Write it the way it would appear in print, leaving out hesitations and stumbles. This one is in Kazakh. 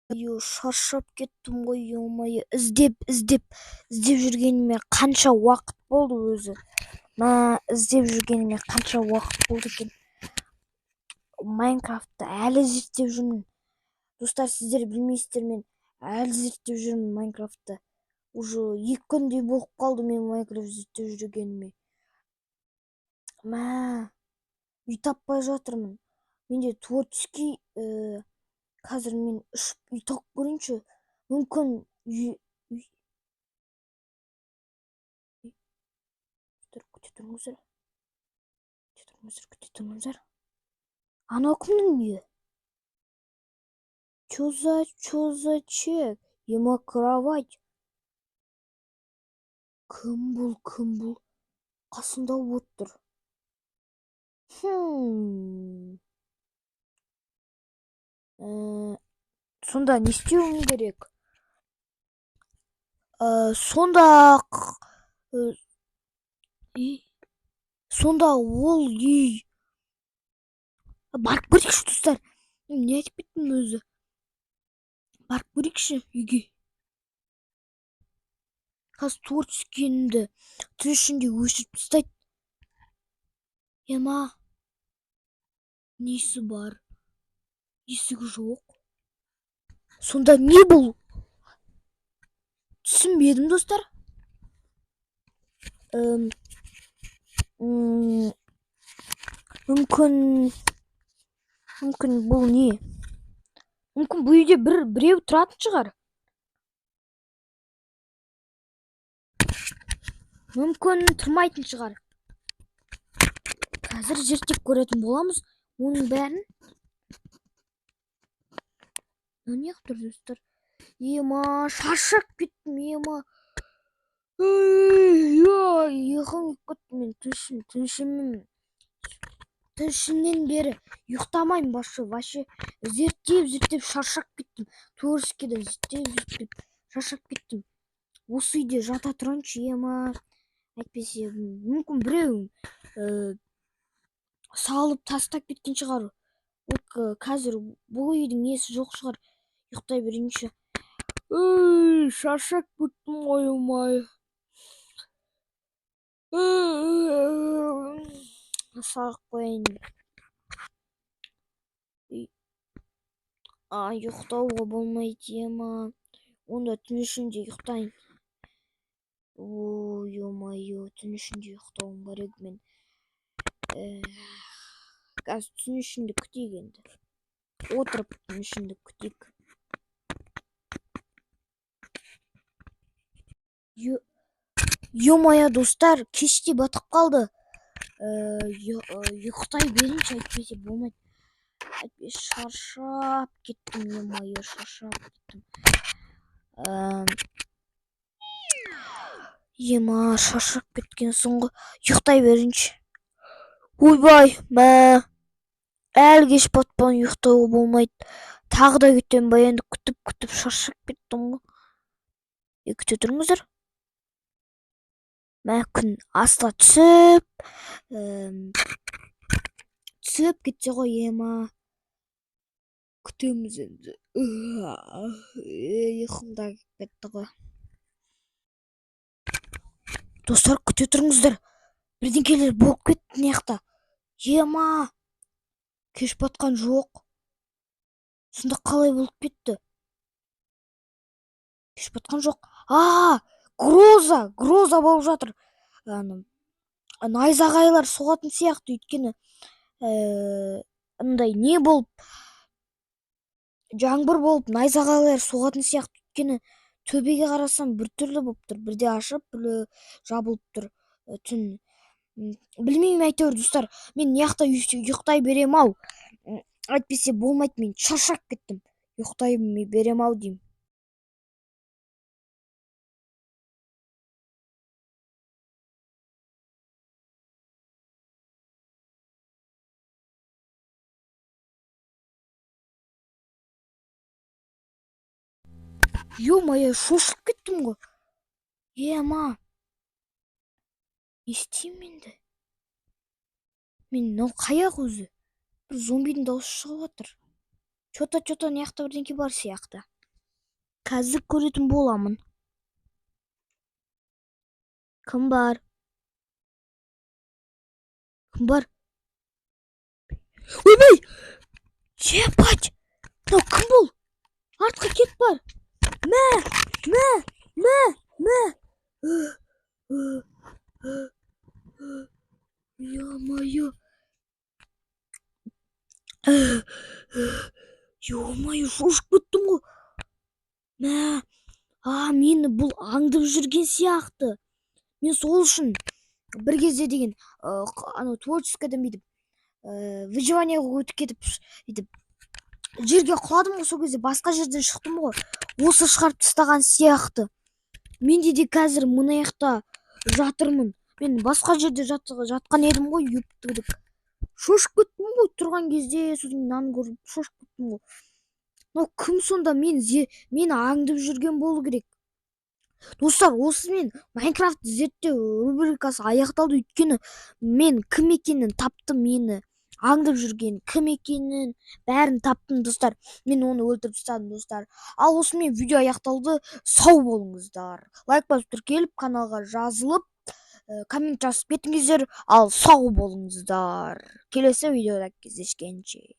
Шаршап кеттім ғой, ё-моё. Іздеп жүргеніме қанша уақыт болды өзі. Іздеп жүргеніме қанша уақыт болды екен. Майнкрафтты әлі зерттеп жүрмін. Достар, сіздер білмейсіздер, мен әлі зерттеп жүрмін Майнкрафтты. Уже 2 күндей болып қалды мен Майнкрафт зерттеп жүргеніме. Үй таппай жатырмын. Менде творческий қазір мен үй тауып көрейінші. Мүмкін күте тұрыңыздар. Анау кімнің үйі? Чё за чек? Ема кровать. Кім бұл? Қасында отыр. Сонда не істеуім керек? Сонда ол үй. Барып көрейікші, достар. Не айтып кеттім өзі? Барып көрейікші үйге. Қазір творческийімді түн ішінде өшіріп тастайды. Ема, несі бар? Есігі жоқ. Сонда не бұл? Түсінбедім, достар. Мүмкін бұл не? Мүмкін бұл үйде біреу тұратын шығар. Мүмкін тұрмайтын шығар. Қазір зерттеп көретін боламыз оның бәрін. Неғып достар? Ема, шаршап кеттім, ема. Ұйқым кеттім, мен түншімнен бері ұйықтамайым вообще. Зерттеп шаршап кеттім. Творческийді зерттеп шаршап кеттім. Осы үйде жата тұрайыншы, ема. Әйтпесе, мүмкін біреу салып тастап кеткен шығар. Қазір бұл үйдің несі жоқ шығар. Ұйықтай берейінші. Шаршап кеттім ғой, омай. Сағып қойайын. Ұйықтауға болмайды, ема. Онда түн ішінде ұйықтайын. Ой-ой-ой, түн ішінде ұйықтауым керек мен. Қазір түн ішінде күтейік енді. Отырып түн ішінде күтейік. Ё-моё, достар, кеште батып қалды. Ұйықтай берейінші, әйтпесе болмайды. Әйтпесе шаршап кеттім, ё-моё, шаршап кеттім. Ема, шаршап кеткен соңғы ұйықтай берейінші. Ойбай, әлі кеш батпан ұйықтауға болмайды. Тағы да күтем ба, енді күтіп шаршап кеттім ғой. Күте тұрыңыздар. Күн асыла түсіп кетсе ғой, ема. Күтеміз енді. Ұйқымда кетті ғой. Достар, күте тұрыңыздар. Бірдеңкелер болып кетті неқта. Ема, кеш батқан жоқ. Сонда қалай болып кетті? Кеш батқан жоқ. Гроза болып жатыр. Найзағайлар соғатын сияқты, өйткені андай не болып, жаңбыр болып, найзағайлар соғатын сияқты, өйткені төбеге қарасам біртүрлі болып тұр. Бірде ашып, бірде жабылып тұр түн. Білмеймін, әйтеуір достар, мен неқта ұйықтай берем-ау. Әйтпесе болмайды, мен шаршап кеттім. Ұйықтай берем-ау деймін. Ё-моё, шошып кеттім ғой. Ема, не істеймін енді? Мен мынау қаяқ өзі? Бір зомбидің дауысы шығып жатыр. Чота неқта бірдеңке бар сияқты. Қазір көретін боламын. Кім бар? Кім бар? Ойбай! Ебать! Мынау кім бұл? Артқа кет бар. Мә! Ё-моё! Ё-моё, шошып кеттім ғой. Мә! Мені бұл аңдып жүрген сияқты. Мен сол үшін бір кезде деген анау творческийден бүйтіп выживаниеға өтіп кетіп бүйтіп жерге құладым ғой. Сол кезде басқа жерден шықтым ғой. Осы шығарып тастаған сияқты. Менде де қазір мына жақта жатырмын. Мен басқа жерде жатқан едім ғой, юптыдық. Шошып кеттім ғой тұрған кезде, сосын мынаны көріп шошып кеттім ғой. Мынау кім сонда? Мені аңдып жүрген болу керек. Достар, осымен Майнкрафт зерттеу рубрикасы аяқталды. Өйткені мен кім екенін таптым, мені аңдып жүрген кім екенін бәрін таптым, достар. Мен оны өлтіріп тастадым, достар. Ал осымен видео аяқталды. Сау болыңыздар. Лайк басып тіркеліп, каналға жазылып, коммент жазып кетіңіздер. Ал сау болыңыздар. Келесі видеода кездескенше.